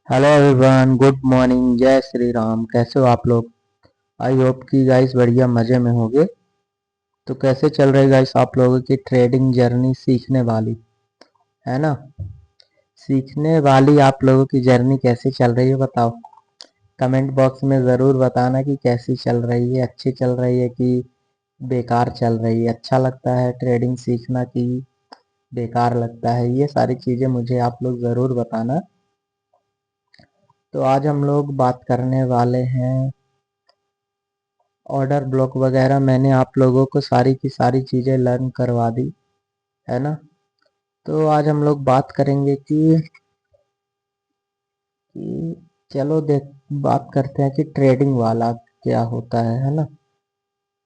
Hello everyone, good morning, जय श्री राम। कैसे हो आप लोग? आई होप कि गाइस बढ़िया मज़े में होगे। तो कैसे चल रही गाइस आप लोगों की ट्रेडिंग जर्नी सीखने वाली, है ना? सीखने वाली आप लोगों की जर्नी कैसी चल रही है बताओ। कमेंट बॉक्स में ज़रूर बताना कि कैसी चल रही है, अच्छी चल रही है कि बेकार चल रही है। अच्छा लगता है ट्रेडिंग सीखना कि बेकार लगता है, ये सारी चीज़ें मुझे आप लोग ज़रूर बताना। तो आज हम लोग बात करने वाले हैं ऑर्डर ब्लॉक वगैरह। मैंने आप लोगों को सारी की सारी चीज़ें लर्न करवा दी, है ना? तो आज हम लोग बात करेंगे कि चलो देख बात करते हैं कि ट्रेडिंग वाला क्या होता है ना?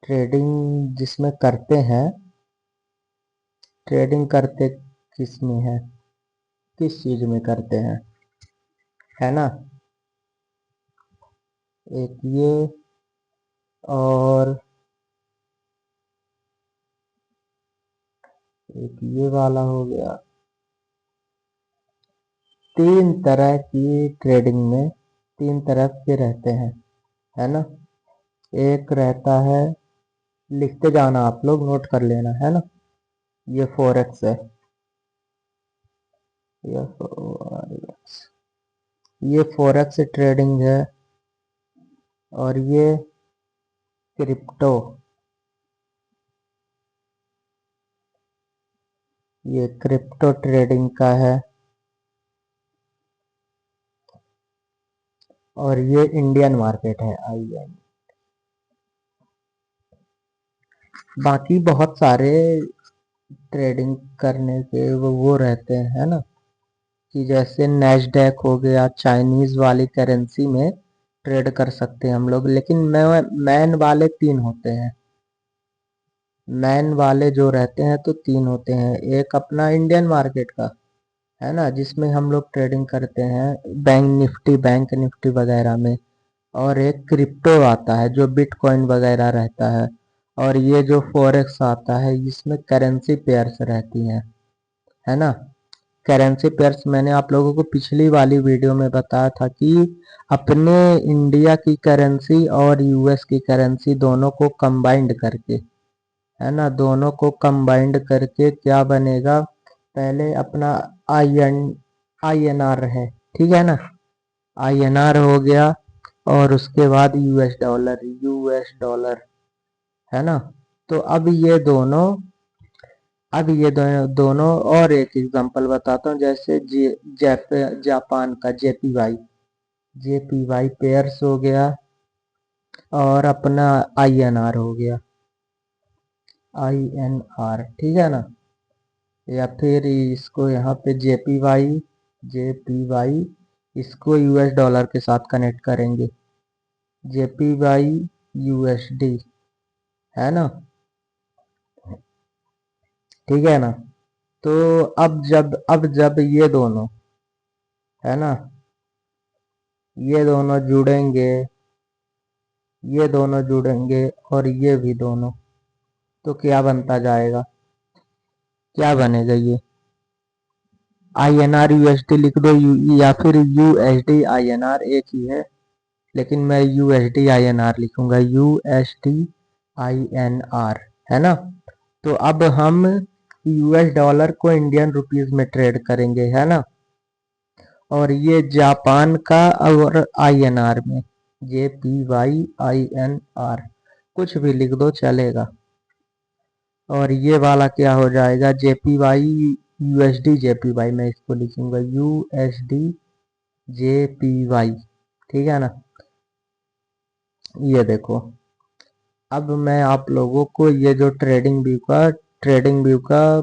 ट्रेडिंग जिसमें करते हैं, ट्रेडिंग करते किस में है, किस चीज़ में करते हैं, है ना? एक ये और एक ये वाला हो गया। तीन तरह की ट्रेडिंग में तीन तरह के रहते हैं, है ना? एक रहता है, लिखते जाना आप लोग, नोट कर लेना, है ना? ये फॉरेक्स है, ये फॉरेक्स, ये फॉरेक्स ट्रेडिंग है। और ये क्रिप्टो, ये क्रिप्टो ट्रेडिंग का है। और ये इंडियन मार्केट है, IN। बाकी बहुत सारे ट्रेडिंग करने के वो रहते हैं, है ना? कि जैसे नैस्डैक हो गया, चाइनीज वाली करेंसी में ट्रेड कर सकते हैं हम लोग, लेकिन मैन वाले तीन होते हैं। मैन वाले जो रहते हैं तो तीन होते हैं। एक अपना इंडियन मार्केट का, है ना, जिसमें हम लोग ट्रेडिंग करते हैं बैंक निफ्टी वगैरह में। और एक क्रिप्टो आता है जो बिटकॉइन वगैरह रहता है। और ये जो फॉरेक्स आता है इसमें करेंसी पेयर्स रहती हैं, है ना? करेंसी पेयर्स मैंने आप लोगों को पिछली वाली वीडियो में बताया था कि अपने इंडिया की करेंसी और US की करेंसी दोनों को कंबाइंड करके, है ना, दोनों को कंबाइंड करके क्या बनेगा? पहले अपना INR है, ठीक है ना? INR हो गया। और उसके बाद US डॉलर, है ना? तो अब ये दोनों और एक एग्जांपल बताता हूँ। जैसे जापान का JPY पेयर्स हो गया। और अपना INR हो गया, INR, ठीक है ना? या फिर इसको यहाँ पे JPY, इसको US डॉलर के साथ कनेक्ट करेंगे, JPY USD, है ना? ठीक है ना? तो अब जब है ना, ये दोनों जुड़ेंगे, ये दोनों जुड़ेंगे और ये भी दोनों, तो क्या बनता जाएगा? क्या बनेगा ये? INR USD लिख दो, या फिर USD INR एक ही है, लेकिन मैं USD INR लिखूंगा, USD INR, है ना? तो अब हम US डॉलर को इंडियन रुपीज में ट्रेड करेंगे, है ना? और ये जापान का और INR में, JPY INR, कुछ भी लिख दो चलेगा। और ये वाला क्या हो जाएगा? JPY USD JPY, मैं इसको लिखूंगा USD JPY, ठीक है ना? ये देखो, अब मैं आप लोगों को ये जो ट्रेडिंग व्यू का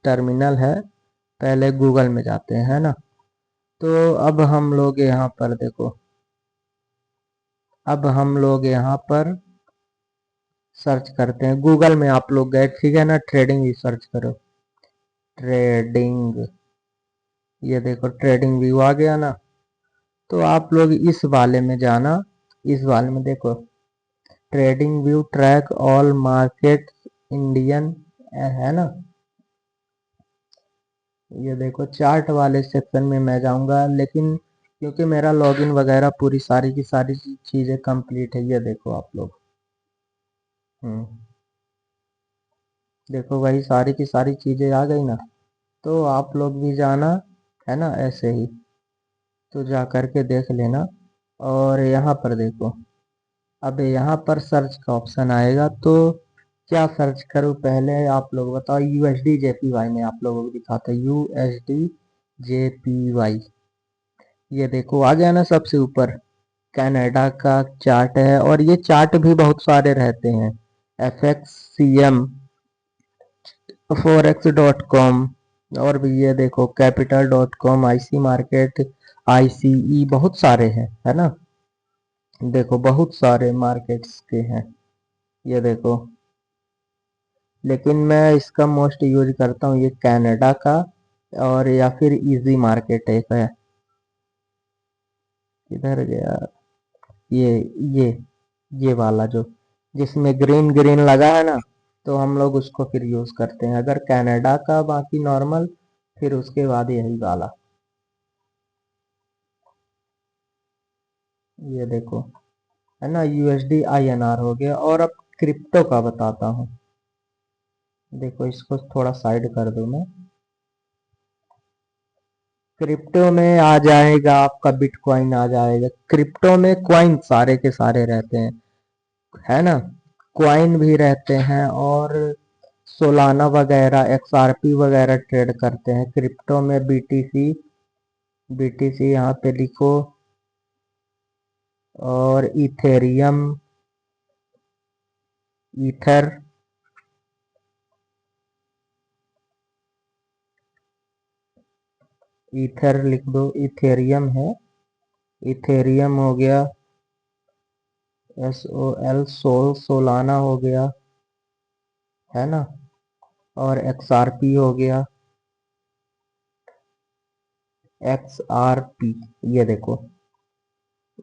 टर्मिनल है, पहले गूगल में जाते हैं, है ना? तो अब हम लोग यहाँ पर देखो, अब हम लोग यहाँ पर सर्च करते हैं। गूगल में आप लोग गए, ठीक है ना? ट्रेडिंग व्यू सर्च करो, ट्रेडिंग, ये देखो ट्रेडिंग व्यू आ गया ना? तो आप लोग इस वाले में जाना, इस वाले में देखो, trading view track all market Indian, है ना? ये देखो चार्ट वाले सेक्शन में मैं जाऊंगा, लेकिन क्योंकि मेरा लॉगिन वगैरह पूरी सारी की सारी चीज़ें कंप्लीट है। ये देखो आप लोग, देखो भाई सारी की सारी चीज़ें आ गई ना। तो आप लोग भी जाना, है ना, ऐसे ही तो जा कर के देख लेना। और यहाँ पर देखो, अब यहाँ पर सर्च का ऑप्शन आएगा, तो क्या सर्च करूँ पहले आप लोग बताओ। यूएसडी जेपीवाई में आप लोगों को दिखाता है, यूएसडी जेपीवाई। ये देखो आ गया ना सबसे ऊपर, कनाडा का चार्ट है। और ये चार्ट भी बहुत सारे रहते हैं, FXCM, forex.com, और भी ये देखो capital.com, IC मार्केट, ICE, बहुत सारे हैं, है ना। देखो बहुत सारे मार्केट्स के हैं, ये देखो। लेकिन मैं इसका मोस्ट यूज करता हूँ ये कनाडा का, और या फिर इजी मार्केट एक है, किधर गया ये ये ये वाला जो जिसमें ग्रीन ग्रीन लगा है ना, तो हम लोग उसको फिर यूज करते हैं अगर कनाडा का। बाकी नॉर्मल, फिर उसके बाद यही वाला, ये देखो, है ना, USD INR हो गया। और अब क्रिप्टो का बताता हूँ। देखो इसको थोड़ा साइड कर दूं मैं। क्रिप्टो में आ जाएगा आपका बिटकॉइन आ जाएगा। क्रिप्टो में कॉइन सारे के सारे रहते हैं, है ना। कॉइन भी रहते हैं, और सोलाना वगैरह, XRP वगैरह ट्रेड करते हैं क्रिप्टो में। BTC, BTC यहाँ पे लिखो। और इथेरियम, ईथर, ईथर लिख दो। इथेरियम है, इथेरियम हो गया। SOL, सोलाना हो गया, है ना। और XRP हो गया, XRP, ये देखो।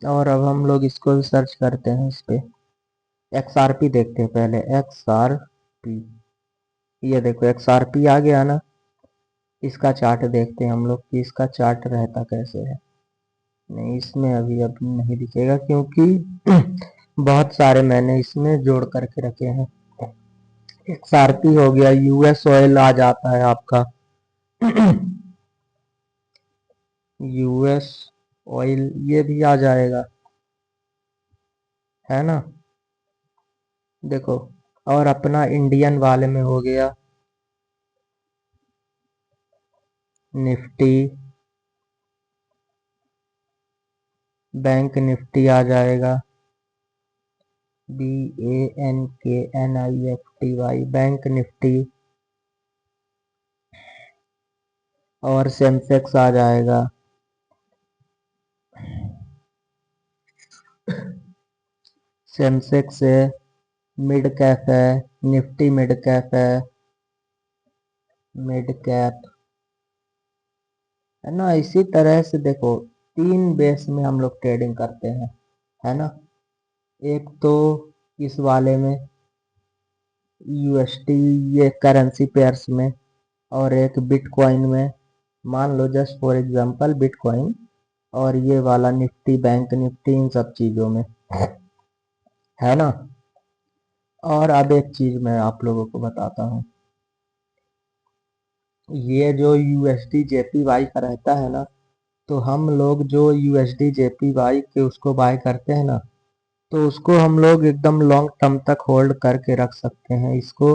और अब हम लोग इसको सर्च करते हैं इस पे, XRP देखते हैं पहले, XRP। ये देखो XRP आ गया ना। इसका चार्ट देखते हैं हम लोग कि इसका चार्ट रहता कैसे है। नहीं, इसमें अभी अभी नहीं दिखेगा, क्योंकि बहुत सारे मैंने इसमें जोड़ करके रखे हैं। XRP हो गया, US ऑयल आ जाता है आपका। US ऑयल ये भी आ जाएगा, है ना। देखो, और अपना इंडियन वाले में हो गया निफ्टी, बैंक निफ्टी आ जाएगा, BANKNIFTY, बैंक निफ्टी। और सेंसेक्स आ जाएगा, सेंसेक्स है, मिड कैप है, निफ्टी मिड कैप है, मिड कैप, है ना। इसी तरह से देखो, तीन बेस में हम लोग ट्रेडिंग करते हैं, है ना। एक तो इस वाले में, USD, ये करेंसी पेयर्स में। और एक बिटकॉइन में, मान लो जस्ट फॉर एग्जांपल बिटकॉइन। और ये वाला निफ्टी, बैंक निफ्टी, इन सब चीजों में, है ना। और अब एक चीज मैं आप लोगों को बताता हूँ। ये जो USD JPY का रहता है ना, तो हम लोग जो USD JPY के उसको बाय करते हैं ना, तो उसको हम लोग एकदम लॉन्ग टर्म तक होल्ड करके रख सकते हैं इसको।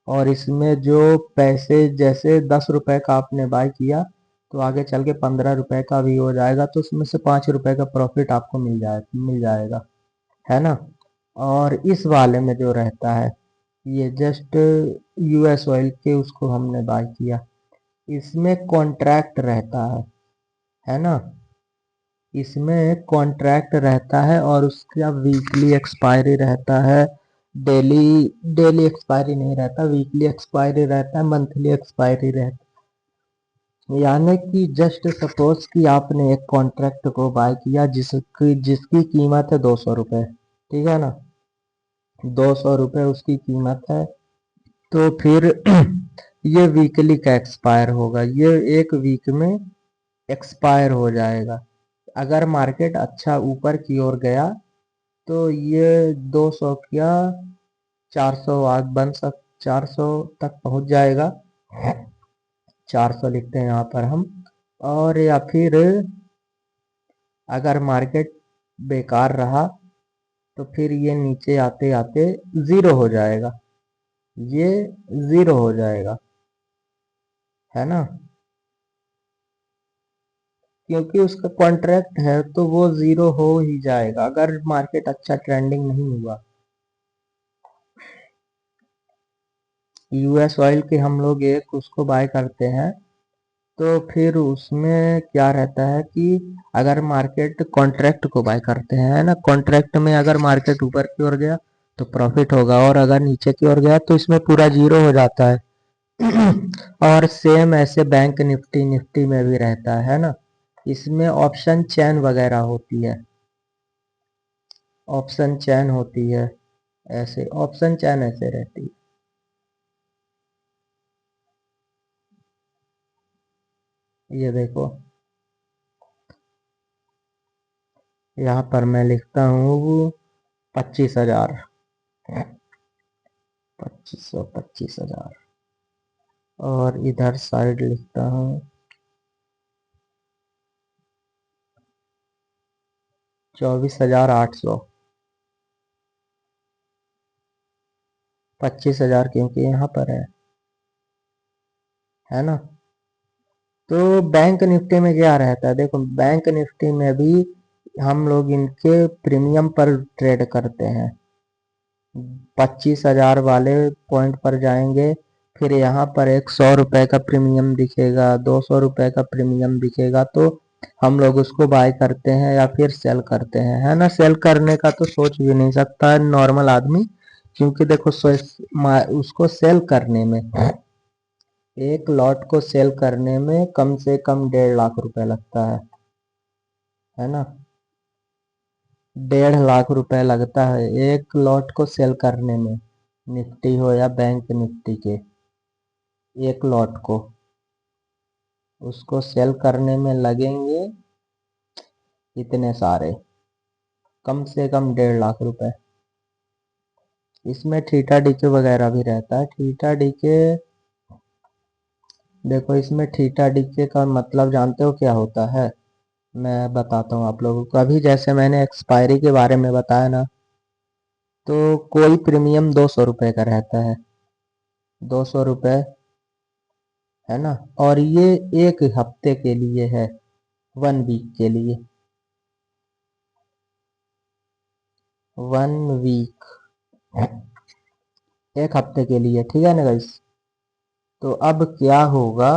और इसमें जो पैसे, जैसे 10 रुपए का आपने बाय किया, तो आगे चल के 15 रुपए का भी हो जाएगा, तो उसमें से 5 रुपए का प्रॉफिट आपको मिल जाएगा, है ना। और इस वाले में जो रहता है, ये जस्ट US ऑयल के उसको हमने बाय किया, इसमें कॉन्ट्रैक्ट रहता है ना। इसमें कॉन्ट्रैक्ट रहता है, और उसका वीकली एक्सपायरी रहता है। डेली डेली एक्सपायरी नहीं रहता, वीकली एक्सपायरी रहता है, मंथली एक्सपायरी रहता है। यानी कि जस्ट सपोज कि आपने एक कॉन्ट्रैक्ट को बाय किया जिसकी जिसकी कीमत है 200 रुपये, ठीक है ना। 200 रुपये उसकी कीमत है। तो फिर ये वीकली का एक्सपायर होगा, ये एक वीक में एक्सपायर हो जाएगा। अगर मार्केट अच्छा ऊपर की ओर गया तो ये 200 क्या 400 आज बन सक 400 तक पहुंच जाएगा। 400 लिखते हैं यहाँ पर हम। और या फिर अगर मार्केट बेकार रहा तो फिर ये नीचे आते आते जीरो हो जाएगा। ये जीरो हो जाएगा, है ना, क्योंकि उसका कॉन्ट्रैक्ट है तो वो जीरो हो ही जाएगा अगर मार्केट अच्छा ट्रेंडिंग नहीं हुआ। यूएस ऑयल के हम लोग एक उसको बाय करते हैं, तो फिर उसमें क्या रहता है कि अगर मार्केट कॉन्ट्रैक्ट को बाय करते हैं ना, कॉन्ट्रैक्ट में अगर मार्केट ऊपर की ओर गया तो प्रॉफिट होगा, और अगर नीचे की ओर गया तो इसमें पूरा जीरो हो जाता है। और सेम ऐसे बैंक निफ्टी निफ्टी में भी रहता है ना, इसमें ऑप्शन चेन वगैरह होती है, ऑप्शन चेन होती है, ऐसे ऑप्शन चेन ऐसे रहती है। ये देखो, यहाँ पर मैं लिखता हूँ 25,000, 2500, 25,000, और इधर साइड लिखता हूँ 24,800। 25,000 क्योंकि यहाँ पर है ना। तो बैंक निफ्टी में क्या रहता है, देखो बैंक निफ्टी में भी हम लोग इनके प्रीमियम पर ट्रेड करते हैं। 25,000 वाले पॉइंट पर जाएंगे, फिर यहाँ पर एक 100 रुपए का प्रीमियम दिखेगा, 200 रुपए का प्रीमियम दिखेगा, तो हम लोग उसको बाय करते हैं या फिर सेल करते हैं, है ना। सेल करने का तो सोच भी नहीं सकता नॉर्मल आदमी, क्योंकि देखो उसको सेल करने में, एक लॉट को सेल करने में कम से कम 1.5 लाख रुपए लगता है ना। 1.5 लाख रुपए लगता है एक लॉट को सेल करने में, निफ्टी हो या बैंक निफ्टी के, एक लॉट को उसको सेल करने में लगेंगे इतने सारे, कम से कम 1.5 लाख रुपए। इसमें थीटा डीके वगैरह भी रहता है। थीटा डीके, देखो इसमें थीटा डीके का मतलब जानते हो क्या होता है, मैं बताता हूँ आप लोगों को। अभी जैसे मैंने एक्सपायरी के बारे में बताया ना, तो कोई प्रीमियम 200 रुपए का रहता है, 200 रुपए, है ना। और ये एक हफ्ते के लिए है, 1 वीक के लिए, 1 वीक, एक हफ्ते के लिए, ठीक है ना गाइस। तो अब क्या होगा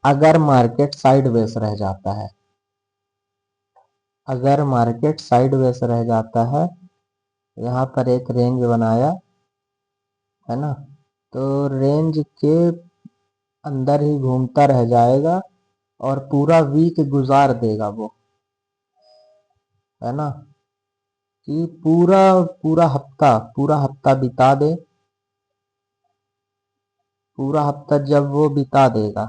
अगर मार्केट साइडवेज रह जाता है, अगर मार्केट साइडवेज रह जाता है, यहाँ पर एक रेंज बनाया है ना, तो रेंज के अंदर ही घूमता रह जाएगा और पूरा वीक गुजार देगा वो, है ना, कि पूरा पूरा हफ्ता बिता दे, पूरा हफ्ता जब वो बिता देगा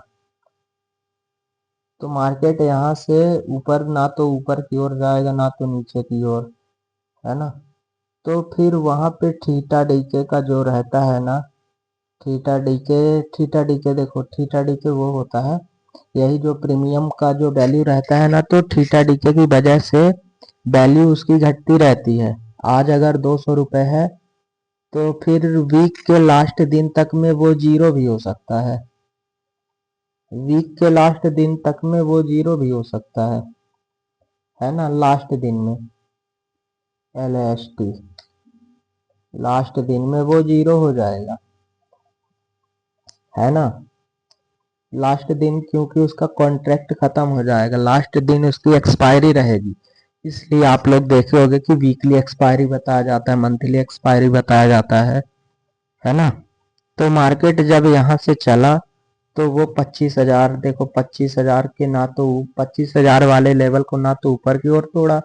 तो मार्केट यहाँ से ऊपर, ना तो ऊपर की ओर जाएगा ना तो नीचे की ओर, है ना। तो फिर वहां पे थीटा डीके का जो रहता है ना, थीटा डीके देखो, थीटा डीके वो होता है, यही जो प्रीमियम का जो वैल्यू रहता है ना, तो थीटा डीके की वजह से वैल्यू उसकी घटती रहती है। आज अगर 200 रुपए है तो फिर वीक के लास्ट दिन तक में वो जीरो भी हो सकता वीक के लास्ट दिन तक में वो जीरो भी हो सकता है ना, लास्ट दिन में, LST, लास्ट दिन में वो जीरो हो जाएगा, है ना। लास्ट दिन क्योंकि उसका कॉन्ट्रैक्ट खत्म हो जाएगा, लास्ट दिन उसकी एक्सपायरी रहेगी, इसलिए आप लोग देखे होंगे कि वीकली एक्सपायरी बताया जाता है, मंथली एक्सपायरी बताया जाता है ना। तो मार्केट जब यहाँ से चला तो वो 25,000, देखो 25,000 के ना तो 25,000 वाले लेवल को ना तो ऊपर की ओर तोड़ा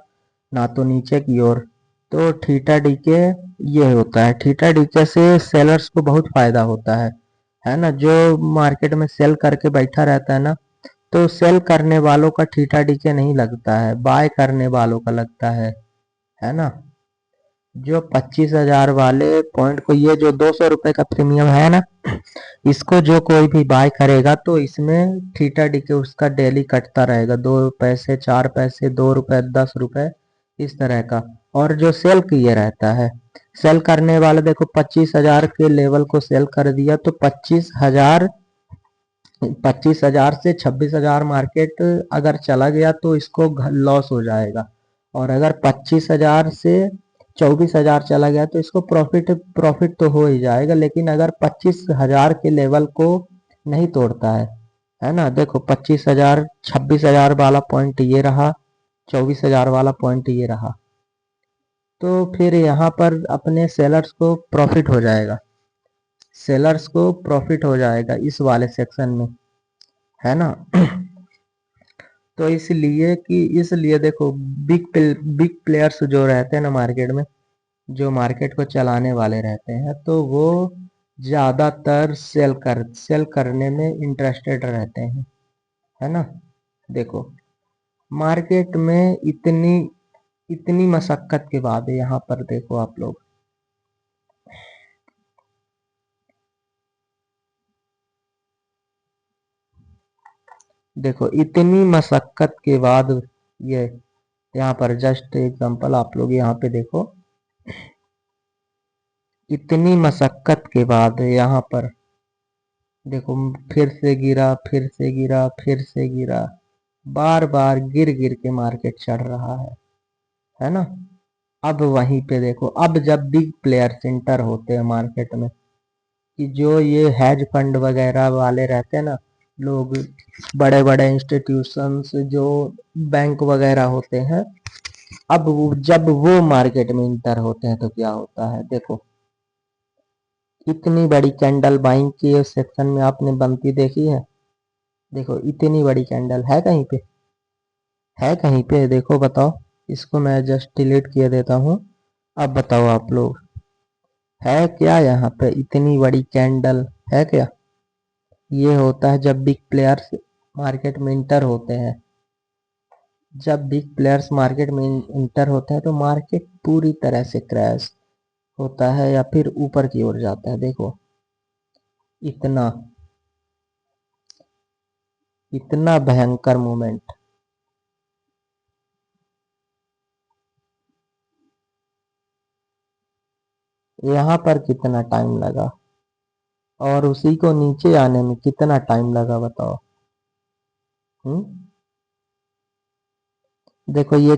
ना तो नीचे की ओर। तो थीटा डीके ये होता है, थीटा डीके से सेलर्स को बहुत फायदा होता है ना। जो मार्केट में सेल करके बैठा रहता है ना, तो सेल करने वालों का थीटा डीके नहीं लगता है, बाय करने वालों का लगता है ना। जो 25,000 वाले पॉइंट को, ये जो 200 रुपए का प्रीमियम है ना, इसको जो कोई भी बाय करेगा तो इसमें थीटा डीके उसका डेली कटता रहेगा, 2 पैसे, 4 पैसे, 2 रुपए, 10 रुपए, इस तरह का। और जो सेल किए रहता है, सेल करने वाले देखो 25,000 के लेवल को सेल कर दिया तो 25,000 से 26,000 मार्केट अगर चला गया तो इसको लॉस हो जाएगा। और अगर 25,000 से 24,000 चला गया तो इसको प्रॉफिट प्रॉफिट तो हो ही जाएगा। लेकिन अगर 25,000 के लेवल को नहीं तोड़ता है ना, देखो 25,000, 26,000 वाला पॉइंट ये रहा, 24,000 वाला पॉइंट ये रहा, तो फिर यहाँ पर अपने सेलर्स को प्रॉफिट हो जाएगा, सेलर्स को प्रॉफिट हो जाएगा इस वाले सेक्शन में, है ना। तो इसलिए देखो बिग प्लेयर्स जो रहते हैं ना मार्केट में, जो मार्केट को चलाने वाले रहते हैं, तो वो ज्यादातर सेल करने में इंटरेस्टेड रहते हैं, है ना। देखो मार्केट में इतनी इतनी मशक्कत के बाद यहाँ पर देखो आप लोग, देखो इतनी मशक्कत के बाद ये यहाँ पर जस्ट एग्जांपल आप लोग यहाँ पे देखो, इतनी मशक्कत के बाद यहाँ पर देखो फिर से गिरा, फिर से गिरा, फिर से गिरा, बार बार गिर गिर के मार्केट चढ़ रहा है ना। अब वहीं पे देखो, अब जब बिग प्लेयर्स इंटर होते हैं मार्केट में, कि जो ये हेज फंड वगैरह वाले रहते हैं ना लोग, बड़े बड़े इंस्टीट्यूशंस जो बैंक वगैरह होते हैं, अब जब वो मार्केट में इंटर होते हैं तो क्या होता है, देखो इतनी बड़ी कैंडल बाइंग के सेक्शन में आपने बनती देखी है, देखो इतनी बड़ी कैंडल है कहीं पे, है कहीं पे, देखो बताओ। इसको मैं जस्ट डिलीट किए देता हूँ। अब बताओ आप लोग, है क्या यहाँ पे इतनी बड़ी कैंडल, है क्या। ये होता है जब बिग प्लेयर्स मार्केट में इंटर होते हैं, जब बिग प्लेयर्स मार्केट में इंटर होते हैं तो मार्केट पूरी तरह से क्रैश होता है या फिर ऊपर की ओर जाता है। देखो इतना इतना भयंकर मूवमेंट, यहाँ पर कितना टाइम लगा और उसी को नीचे आने में कितना टाइम लगा बताओ। हम्म देखो ये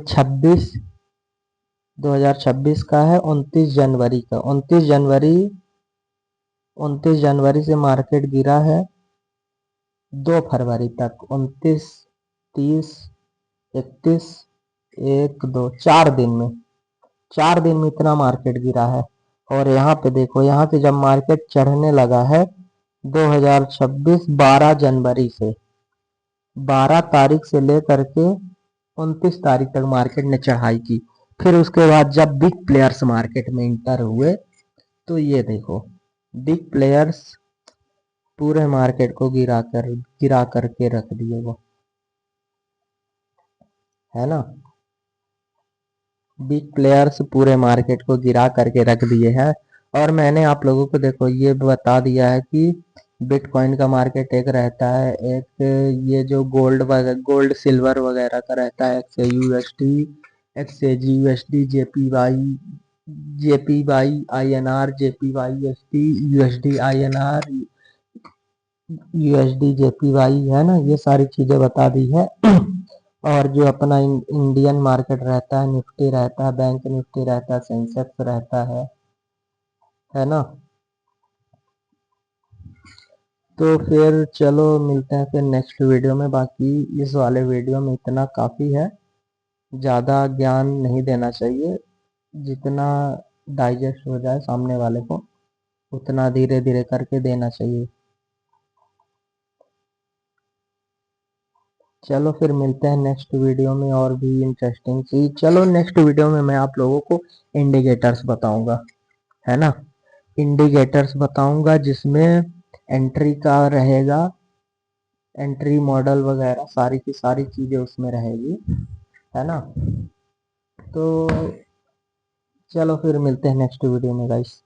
2026 का है, 29 जनवरी का, 29 जनवरी से मार्केट गिरा है 2 फरवरी तक, 29, 30, 31, 1, 2, 4 दिन में, 4 दिन में इतना मार्केट गिरा है। और यहाँ पे देखो, यहाँ से जब मार्केट चढ़ने लगा है 2026 12 जनवरी से, 12 तारीख से लेकर के 29 तारीख तक मार्केट ने चढ़ाई की। फिर उसके बाद जब बिग प्लेयर्स मार्केट में इंटर हुए तो ये देखो बिग प्लेयर्स पूरे मार्केट को गिरा करके रख दिए वो, है ना। बिग प्लेयर्स पूरे मार्केट को गिरा करके रख दिए हैं। और मैंने आप लोगों को देखो ये बता दिया है कि बिटकॉइन का मार्केट एक रहता है, एक ये जो गोल्ड सिल्वर वगैरह का रहता है, XAUSD, JPY INR, JPY USD, JPY, है ना, ये सारी चीजें बता दी है। और जो अपना इंडियन मार्केट रहता है, निफ्टी रहता है, बैंक निफ्टी रहता है, सेंसेक्स रहता है ना। तो फिर चलो मिलते हैं फिर नेक्स्ट वीडियो में। बाकी इस वाले वीडियो में इतना काफ़ी है, ज़्यादा ज्ञान नहीं देना चाहिए, जितना डाइजेस्ट हो जाए सामने वाले को उतना धीरे धीरे करके देना चाहिए। चलो फिर मिलते हैं नेक्स्ट वीडियो में और भी इंटरेस्टिंग चीज। चलो नेक्स्ट वीडियो में मैं आप लोगों को इंडिकेटर्स बताऊंगा, है ना, इंडिकेटर्स बताऊंगा जिसमें एंट्री का रहेगा एंट्री मॉडल वगैरह सारी की सारी चीज़ें उसमें रहेगी, है ना। तो चलो फिर मिलते हैं नेक्स्ट वीडियो में गाइस।